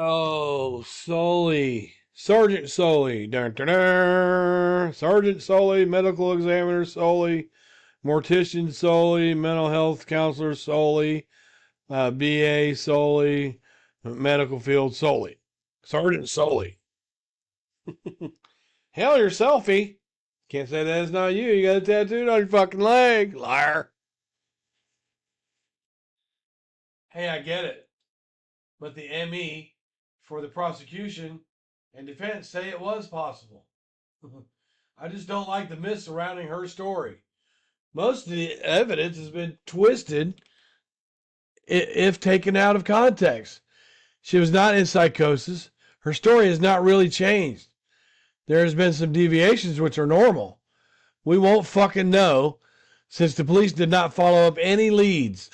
Oh, Sully. Sergeant Sully. Dun, dun, dun. Sergeant Sully, medical examiner Sully, mortician Sully, mental health counselor Sully, BA Sully, medical field Sully. Sergeant Sully. Hell, your selfie. Can't say that it's not you. You got a tattoo on your fucking leg. Liar. Hey, I get it. But the ME for the prosecution and defense say it was possible. I just don't like the myth surrounding her story. Most of the evidence has been twisted if taken out of context. She was not in psychosis. Her story has not really changed. There has been some deviations which are normal. We won't fucking know since the police did not follow up any leads.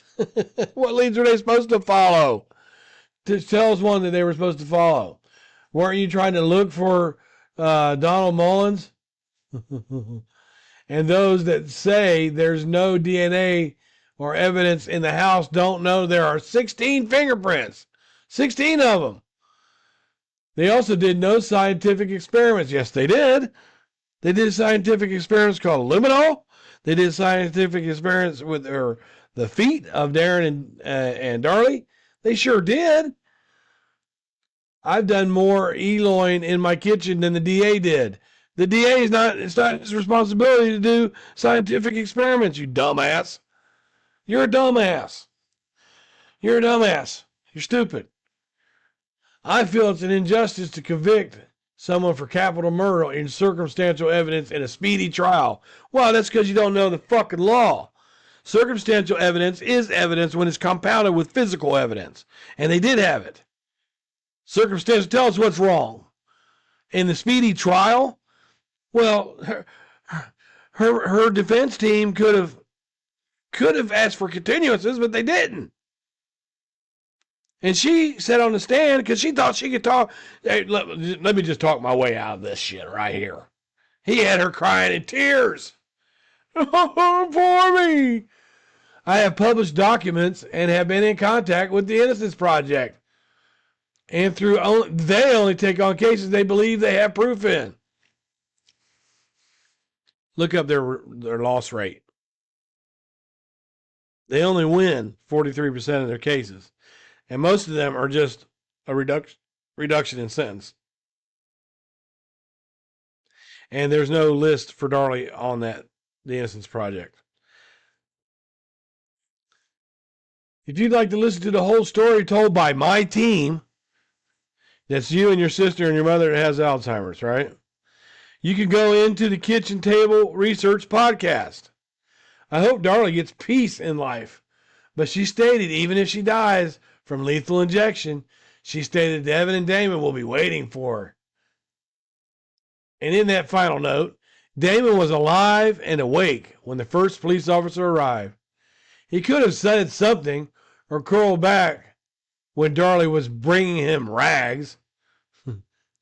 What leads were they supposed to follow? Just tell us one that they were supposed to follow. Weren't you trying to look for Donald Mullins? And those that say there's no DNA or evidence in the house don't know there are 16 fingerprints. 16 of them. They also did no scientific experiments. Yes, they did. They did scientific experiments called luminol. They did scientific experiments with the feet of Darren and Darlie. They sure did. I've done more E-loin in my kitchen than the DA did. The DA it's not his responsibility to do scientific experiments, you dumbass. You're a dumbass. You're a dumbass. You're stupid. I feel it's an injustice to convict someone for capital murder in circumstantial evidence in a speedy trial. Well, that's because you don't know the fucking law. Circumstantial evidence is evidence when it's compounded with physical evidence. And they did have it. Circumstantial, tell us what's wrong. In the speedy trial, well, her defense team could have asked for continuances, but they didn't. And she sat on the stand because she thought she could talk. Hey, let me just talk my way out of this shit right here. He had her crying in tears. Oh, for me. I have published documents and have been in contact with the Innocence Project. And they only take on cases they believe they have proof in. Look up their loss rate. They only win 43% of their cases. And most of them are just a reduction in sentence. And there's no list for Darlie on the Innocence Project. If you'd like to listen to the whole story told by my team, that's you and your sister and your mother that has Alzheimer's, right? You can go into the Kitchen Table Research Podcast. I hope Darlie gets peace in life. But she stated even if she dies from lethal injection, she stated Devin and Damon will be waiting for her. And in that final note, Damon was alive and awake when the first police officer arrived. He could have said something or curled back when Darlie was bringing him rags.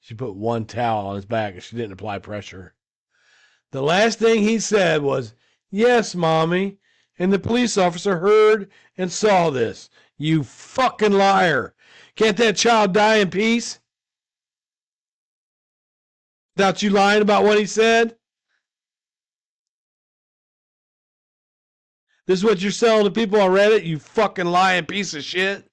She put one towel on his back and she didn't apply pressure. The last thing he said was, "Yes, Mommy," and the police officer heard and saw this. You fucking liar. Can't that child die in peace? Without you lying about what he said? This is what you're selling to people on Reddit, you fucking lying piece of shit?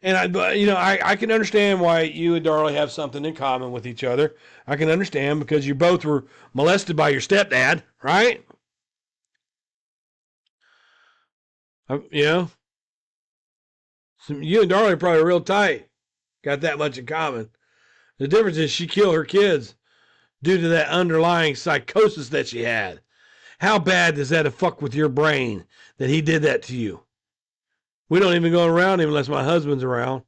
And I can understand why you and Darlie have something in common with each other. I can understand because you both were molested by your stepdad, right? You know, so you and Darlie are probably real tight. Got that much in common. The difference is she killed her kids due to that underlying psychosis that she had. How bad does that fuck with your brain that he did that to you? We don't even go around him unless my husband's around.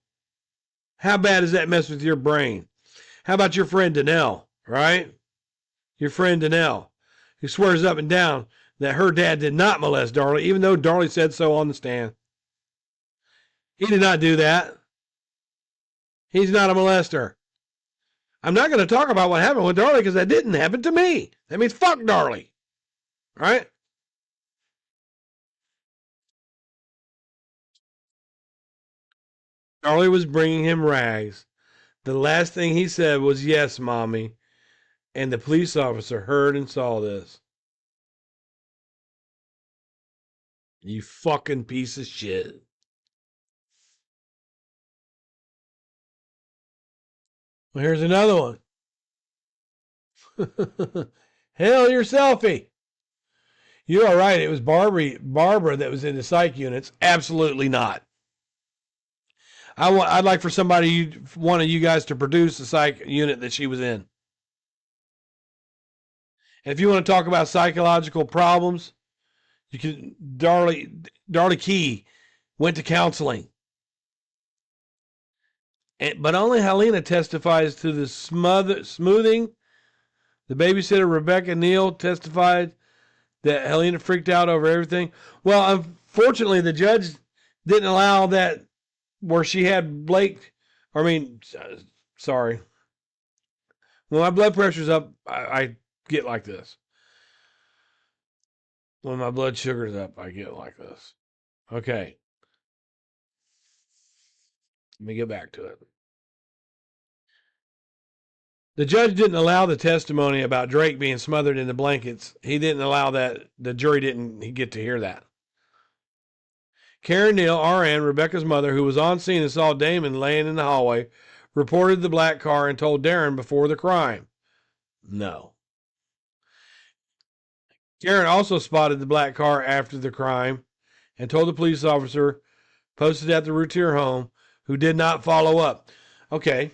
How bad does that mess with your brain? How about your friend Danelle, right? Your friend Danelle, who swears up and down that her dad did not molest Darlie, even though Darlie said so on the stand. He did not do that. He's not a molester. I'm not going to talk about what happened with Darlie because that didn't happen to me. That means fuck Darlie. Right? Charlie was bringing him rags. The last thing he said was, "Yes, Mommy." And the police officer heard and saw this. You fucking piece of shit. Well, here's another one. Hell, your selfie. You are right. It was Barbara that was in the psych units. Absolutely not. I'd like for one of you guys to produce the psych unit that she was in. And if you want to talk about psychological problems, you can. Darlie Key went to counseling, but only Helena testifies to the smoothing. The babysitter Rebecca Neal testified that Helena freaked out over everything. Well, unfortunately, the judge didn't allow that where she had Blake. Sorry. When my blood pressure's up, I get like this. When my blood sugar's up, I get like this. Okay. Let me get back to it. The judge didn't allow the testimony about Drake being smothered in the blankets. He didn't allow that. The jury didn't get to hear that. Karen Neal, RN, Rebecca's mother, who was on scene and saw Damon laying in the hallway, reported the black car and told Darren before the crime. No. Karen also spotted the black car after the crime and told the police officer posted at the Routier home, who did not follow up. Okay.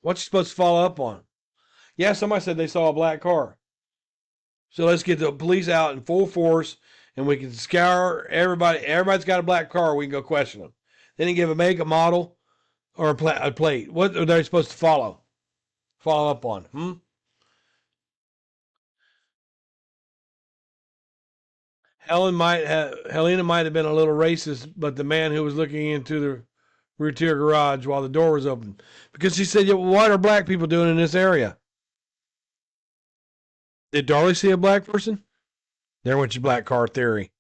What's you supposed to follow up on? Yeah, somebody said they saw a black car. So let's get the police out in full force and we can scour everybody. Everybody's got a black car. We can go question them. They didn't give a make, a model, or a plate. What are they supposed to follow up on? Helena might have been a little racist, but the man who was looking into the Routier garage while the door was open, because she said, "What are black people doing in this area?" Did Darlie see a black person? There went your black car theory.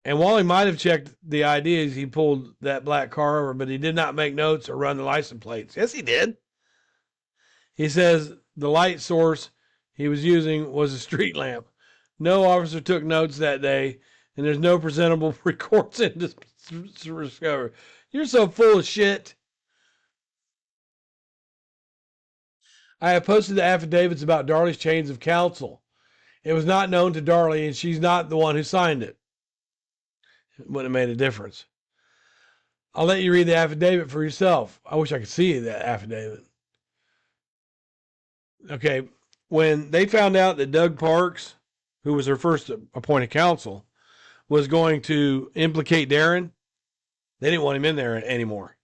And while he might have checked the IDs, he pulled that black car over, but he did not make notes or run the license plates. Yes, he did. He says the light source he was using was a street lamp. No officer took notes that day, and there's no presentable records in this discovery. You're so full of shit. I have posted the affidavits about Darlie's chains of counsel. It was not known to Darlie, and she's not the one who signed it. It wouldn't have made a difference. I'll let you read the affidavit for yourself. I wish I could see that affidavit. Okay, when they found out that Doug Parks, who was her first appointed counsel, was going to implicate Darren, they didn't want him in there anymore.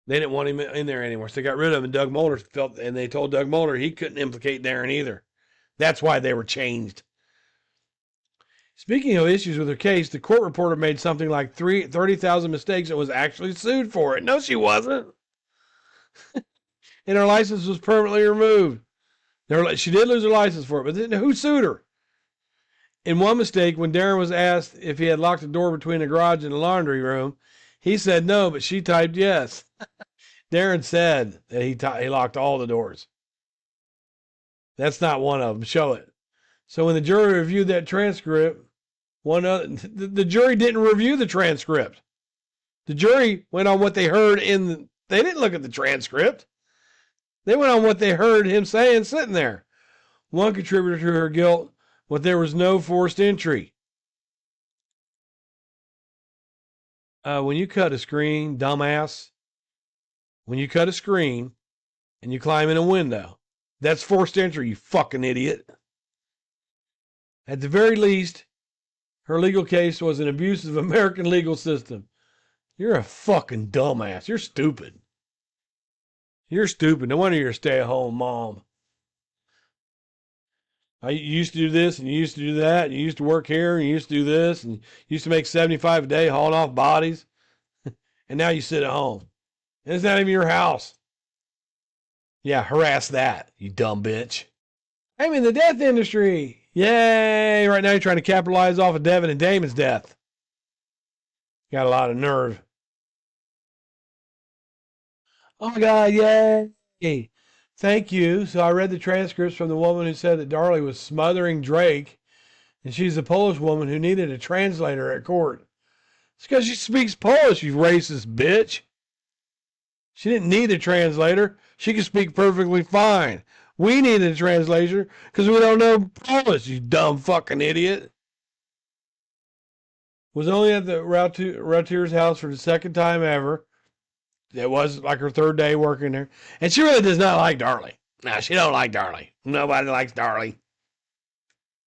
They didn't want him in there anymore, so they got rid of him. And Doug Moeller and they told Doug Moeller he couldn't implicate Darren either. That's why they were changed. Speaking of issues with her case, the court reporter made something like 30,000 mistakes and was actually sued for it. No, she wasn't. And her license was permanently removed. She did lose her license for it, but who sued her? In one mistake, when Darren was asked if he had locked the door between the garage and the laundry room, he said no, but she typed yes. Darren said that he locked all the doors. That's not one of them. Show it. So when the jury reviewed that transcript, the jury didn't review the transcript. The jury went on what they heard they didn't look at the transcript. They went on what they heard him saying sitting there. One contributor to her guilt was there was no forced entry. When you cut a screen, dumbass, when you cut a screen and you climb in a window, that's forced entry, you fucking idiot. At the very least, her legal case was an abuse of American legal system. You're a fucking dumbass. You're stupid. You're stupid. No wonder you're a stay-at-home mom. You used to do this and you used to do that. And you used to work here and you used to do this and you used to make $75 a day hauling off bodies. And now you sit at home. And it's not even your house. Yeah, harass that, you dumb bitch. I'm in the death industry. Yay! Right now you're trying to capitalize off of Devin and Damon's death. Got a lot of nerve. Oh my God, yay! Thank you. So I read the transcripts from the woman who said that Darlie was smothering Drake, and she's a Polish woman who needed a translator at court. It's because she speaks Polish, you racist bitch. She didn't need a translator. She could speak perfectly fine. We needed a translator because we don't know Polish, you dumb fucking idiot. Was only at the Routier's house for the second time ever. It was like her third day working there. And she really does not like Darlie. No, she don't like Darlie. Nobody likes Darlie.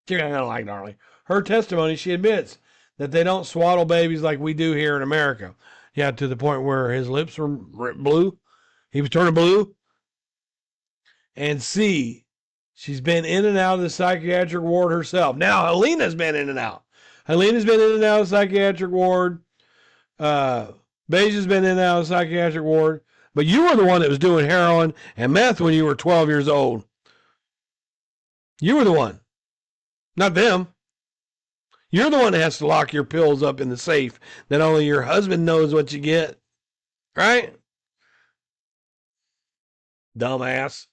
She don't like Darlie. Her testimony, she admits that they don't swaddle babies like we do here in America. Yeah, to the point where his lips were blue. He was turning blue. And C, she's been in and out of the psychiatric ward herself. Now, Helena's been in and out. Helena's been in and out of the psychiatric ward. Beija's been in and out of the psychiatric ward. But you were the one that was doing heroin and meth when you were 12 years old. You were the one, not them. You're the one that has to lock your pills up in the safe that only your husband knows what you get. Right? Dumbass.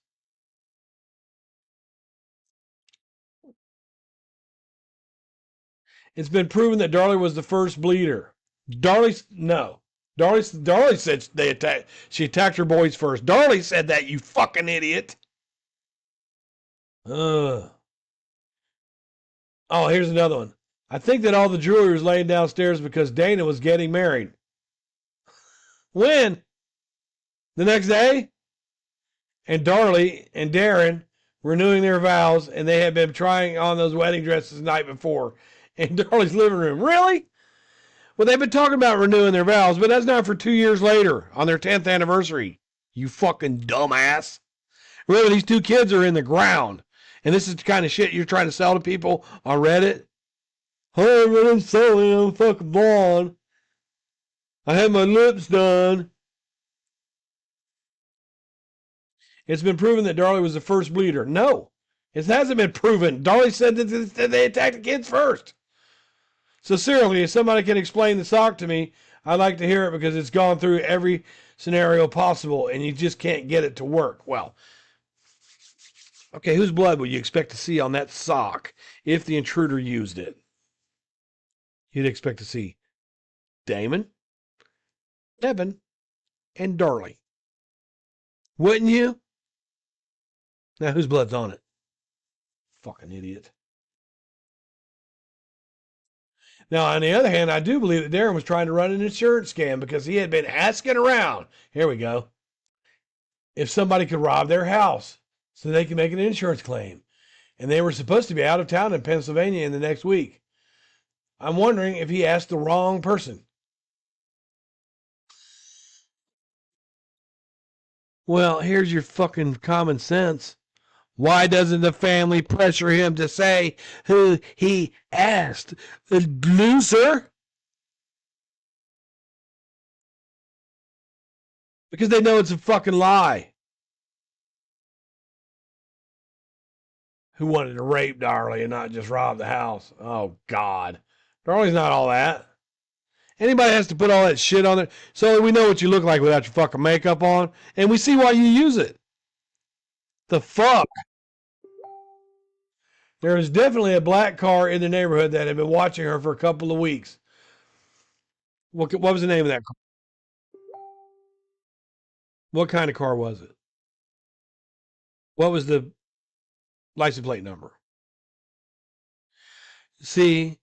It's been proven that Darlie was the first bleeder. No. Darlie said she attacked her boys first. Darlie said that, you fucking idiot. Ugh. Oh, here's another one. I think that all the jewelry was laying downstairs because Dana was getting married. When? The next day? And Darlie and Darren renewing their vows, and they had been trying on those wedding dresses the night before in Darlie's living room. Really? Well, they've been talking about renewing their vows, but that's not for 2 years later on their 10th anniversary. You fucking dumbass. Remember, these two kids are in the ground, and this is the kind of shit you're trying to sell to people on Reddit. Hey, my name's Sully, I'm fucking blonde. I had my lips done. It's been proven that Darlie was the first bleeder. No, it hasn't been proven. Darlie said that they attacked the kids first. So seriously, if somebody can explain the sock to me, I'd like to hear it because it's gone through every scenario possible and you just can't get it to work. Well, okay, whose blood would you expect to see on that sock if the intruder used it? You'd expect to see Damon, Evan, and Darlie. Wouldn't you? Now, whose blood's on it? Fucking idiot. Now, on the other hand, I do believe that Darren was trying to run an insurance scam because he had been asking around. Here we go. If somebody could rob their house so they could make an insurance claim. And they were supposed to be out of town in Pennsylvania in the next week. I'm wondering if he asked the wrong person. Well, here's your fucking common sense. Why doesn't the family pressure him to say who he asked? Loser? Because they know it's a fucking lie. Who wanted to rape Darlie and not just rob the house? Oh, God. Darlie's not all that. Anybody has to put all that shit on there. So we know what you look like without your fucking makeup on, and we see why you use it. The fuck? There was definitely a black car in the neighborhood that had been watching her for a couple of weeks. What was the name of that car? What kind of car was it? What was the license plate number? See,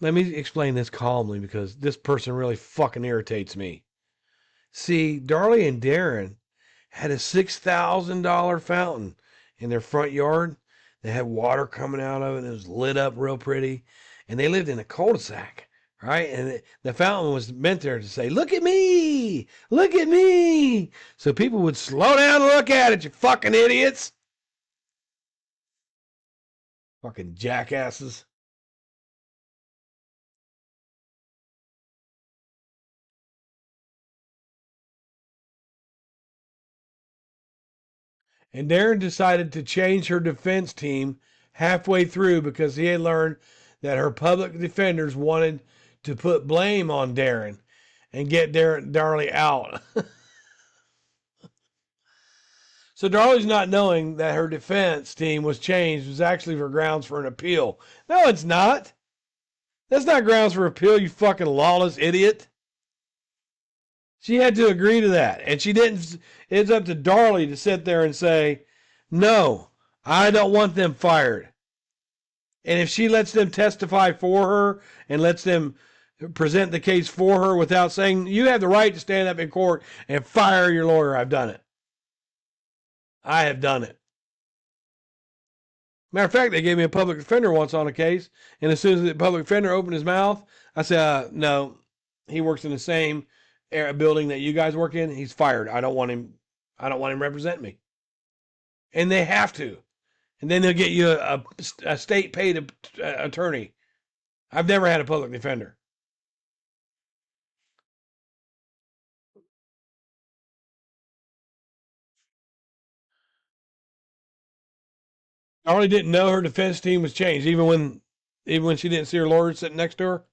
let me explain this calmly because this person really fucking irritates me. See, Darlie and Darren had a $6,000 fountain in their front yard. They had water coming out of it and it was lit up real pretty. And they lived in a cul-de-sac, right? And the fountain was meant there to say, look at me, look at me. So people would slow down and look at it, you fucking idiots. Fucking jackasses. And Darren decided to change her defense team halfway through because he had learned that her public defenders wanted to put blame on Darren and get Darlie out. So Darlie's not knowing that her defense team was changed was actually for grounds for an appeal. No, it's not. That's not grounds for appeal, you fucking lawless idiot. She had to agree to that. And she didn't. It's up to Darlie to sit there and say, no, I don't want them fired. And if she lets them testify for her and lets them present the case for her without saying, you have the right to stand up in court and fire your lawyer, I've done it. I have done it. Matter of fact, they gave me a public defender once on a case, and as soon as the public defender opened his mouth, I said, no, he works in the same building that you guys work in. He's fired. I don't want him representing me. And they have to. And then they'll get you a state paid attorney. I've never had a public defender. Darlie didn't know her defense team was changed, even when she didn't see her lawyer sitting next to her.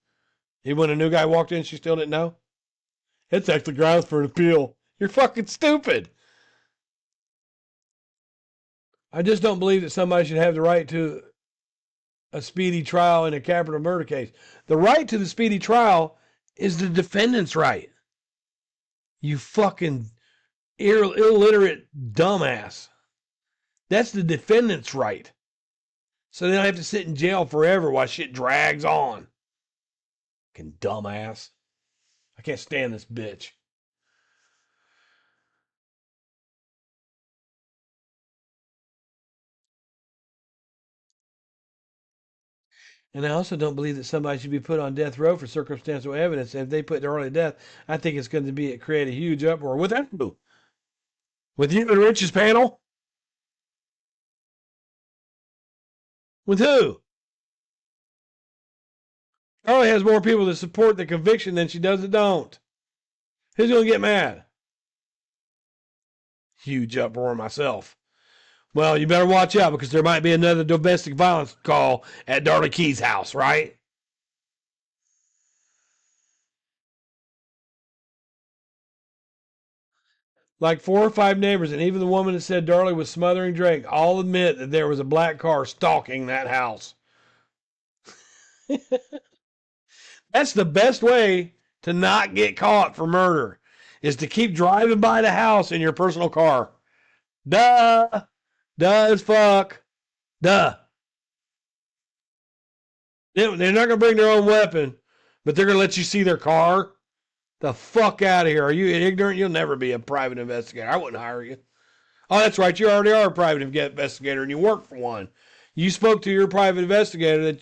Even when a new guy walked in, she still didn't know. It's actually grounds for an appeal. You're fucking stupid. I just don't believe that somebody should have the right to a speedy trial in a capital murder case. The right to the speedy trial is the defendant's right. You fucking illiterate dumbass. That's the defendant's right. So they don't have to sit in jail forever while shit drags on. Fucking dumbass. I can't stand this bitch. And I also don't believe that somebody should be put on death row for circumstantial evidence. And if they put Darlie to death, I think it's going to create a huge uproar. With who? With you and Rich's panel? With who? Darlie has more people that support the conviction than she does that don't. Who's going to get mad? Huge uproar myself. Well, you better watch out because there might be another domestic violence call at Darlie Key's house, right? Like 4 or 5 neighbors, and even the woman that said Darlie was smothering Drake, all admit that there was a black car stalking that house. That's the best way to not get caught for murder, is to keep driving by the house in your personal car. Duh. Duh as fuck. Duh. They're not going to bring their own weapon, but they're going to let you see their car. The fuck out of here. Are you ignorant? You'll never be a private investigator. I wouldn't hire you. Oh, that's right. You already are a private investigator and you work for one. You spoke to your private investigator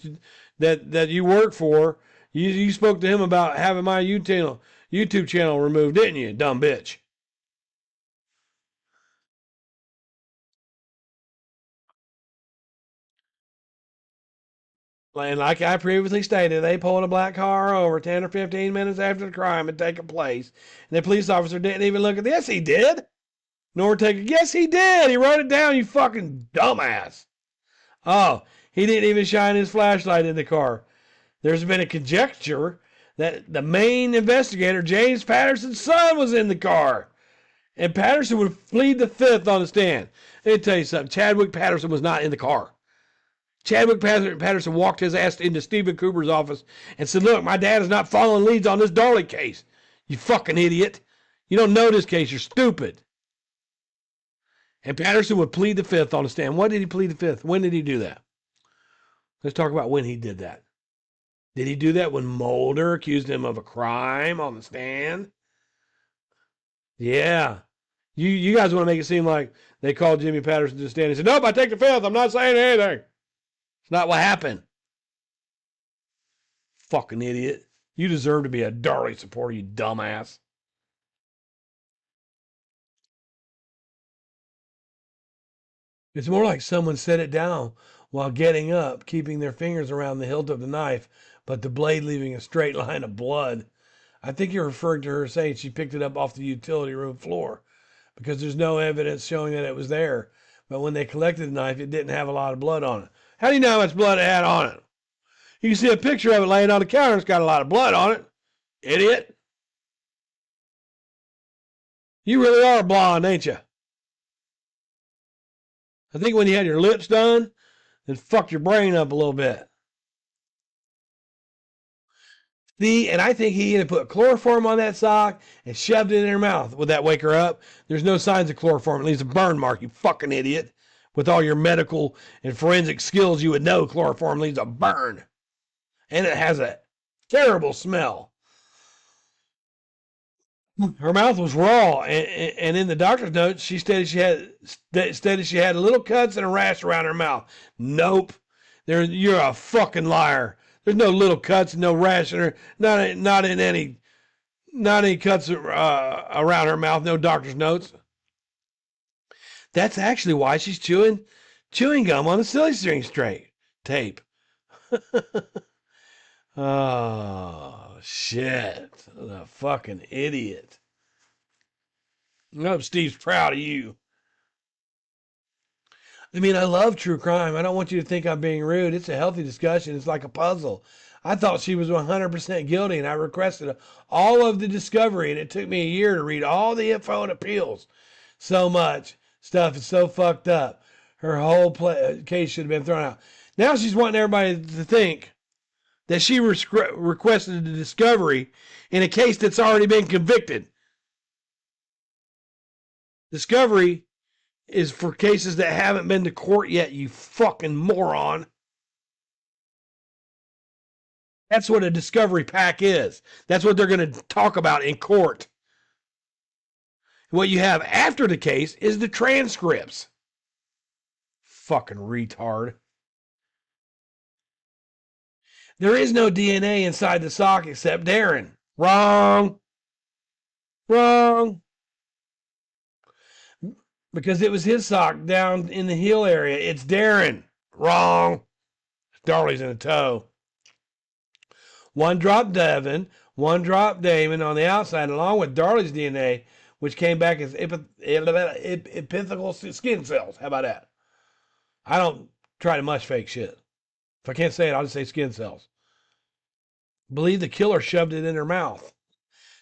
that you work for. You spoke to him about having my YouTube channel removed, didn't you, dumb bitch? And like I previously stated, they pulled a black car over 10 or 15 minutes after the crime had taken place. And the police officer didn't even look at this. Yes, he did. Nor take it. Yes, he did. He wrote it down, you fucking dumbass. Oh, he didn't even shine his flashlight in the car. There's been a conjecture that the main investigator, James Patterson's son, was in the car. And Patterson would plead the fifth on the stand. Let me tell you something. Chadwick Patterson was not in the car. Chadwick Patterson walked his ass into Stephen Cooper's office and said, look, my dad is not following leads on this Darlie case. You fucking idiot. You don't know this case. You're stupid. And Patterson would plead the fifth on the stand. What did he plead the fifth? When did he do that? Let's talk about when he did that. Did he do that when Mulder accused him of a crime on the stand? Yeah. You guys want to make it seem like they called Jimmy Patterson to the stand and said, nope, I take the fifth. I'm not saying anything. It's not what happened. Fucking idiot. You deserve to be a Darlie supporter, you dumbass. It's more like someone set it down while getting up, keeping their fingers around the hilt of the knife, but the blade leaving a straight line of blood. I think you're referring to her saying she picked it up off the utility room floor because there's no evidence showing that it was there. But when they collected the knife, it didn't have a lot of blood on it. How do you know how much blood it had on it? You can see a picture of it laying on the counter. It's got a lot of blood on it. Idiot. You really are blonde, ain't you? I think when you had your lips done, it fucked your brain up a little bit. See, and I think he either put chloroform on that sock and shoved it in her mouth. Would that wake her up? There's no signs of chloroform. It leaves a burn mark, you fucking idiot. With all your medical and forensic skills, you would know chloroform leaves a burn. And it has a terrible smell. Her mouth was raw, and in the doctor's notes, she stated she had little cuts and a rash around her mouth. Nope. You're a fucking liar. There's no little cuts and no rash in her. Not any cuts around her mouth. No doctor's notes. That's actually why she's chewing gum on the silly string tape. Oh shit! The fucking idiot. I hope Steve's proud of you. I mean, I love true crime. I don't want you to think I'm being rude. It's a healthy discussion. It's like a puzzle. I thought she was 100% guilty, and I requested all of the discovery, and it took me a year to read all the info and appeals. So much stuff is so fucked up. Her whole case should have been thrown out. Now she's wanting everybody to think that she requested the discovery in a case that's already been convicted. Discovery is for cases that haven't been to court yet, you fucking moron. That's what a discovery pack is. That's what they're going to talk about in court. What you have after the case is the transcripts. Fucking retard. There is no DNA inside the sock except Darren. Wrong. Because it was his sock down in the heel area. It's Darren. Wrong. Darley's in the toe. One drop Devin, one drop Damon on the outside, along with Darley's DNA, which came back as epithelial skin cells. How about that? I don't try to mush fake shit. If I can't say it, I'll just say skin cells. Believe the killer shoved it in her mouth.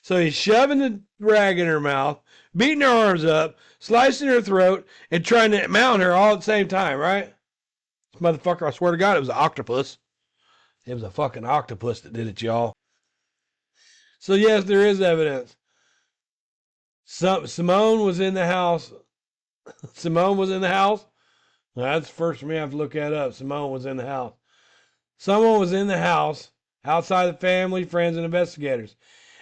So he's shoving the rag in her mouth, beating her arms up, slicing her throat, and trying to mount her all at the same time, right? This motherfucker, I swear to God, it was an octopus. It was a fucking octopus that did it, y'all. So yes, there is evidence. Simone was in the house. Simone was in the house? Well, that's the first for me. I have to look that up. Simone was in the house. Someone was in the house, outside the family, friends, and investigators.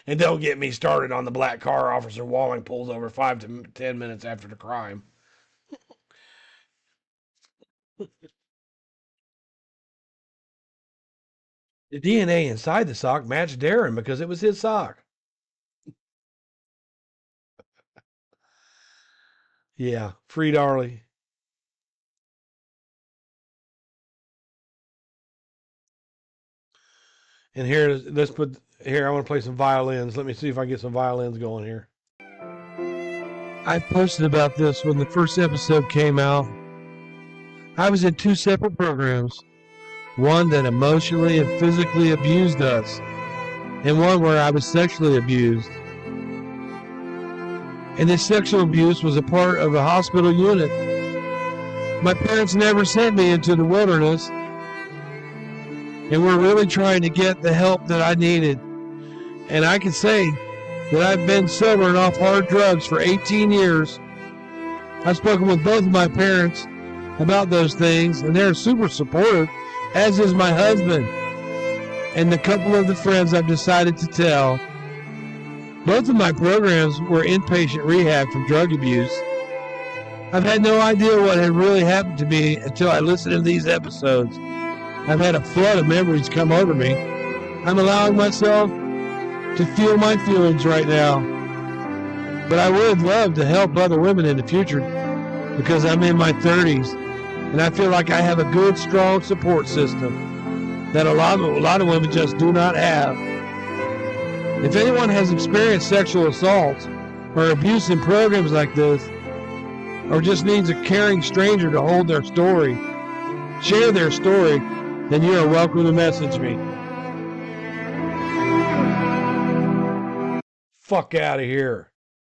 And don't get me started on the black car Officer Walling pulls over 5 to 10 minutes after the crime. The DNA inside the sock matched Darren because it was his sock. Yeah, free Darley. And here, I want to play some violins. Let me see if I get some violins going here. I posted about this when the first episode came out. I was in 2 separate programs. One that emotionally and physically abused us, and one where I was sexually abused. And this sexual abuse was a part of a hospital unit. My parents never sent me into the wilderness, and we're really trying to get the help that I needed. And I can say that I've been sober and off hard drugs for 18 years. I've spoken with both of my parents about those things, and they're super supportive, as is my husband and the couple of the friends I've decided to tell. Both of my programs were inpatient rehab from drug abuse. I've had no idea what had really happened to me until I listened to these episodes. I've had a flood of memories come over me. I'm allowing myself to feel my feelings right now. But I would love to help other women in the future because I'm in my 30s. And I feel like I have a good, strong support system that a lot of women just do not have. If anyone has experienced sexual assault or abuse in programs like this, or just needs a caring stranger to hold their story, share their story, then you are welcome to message me. Fuck out of here.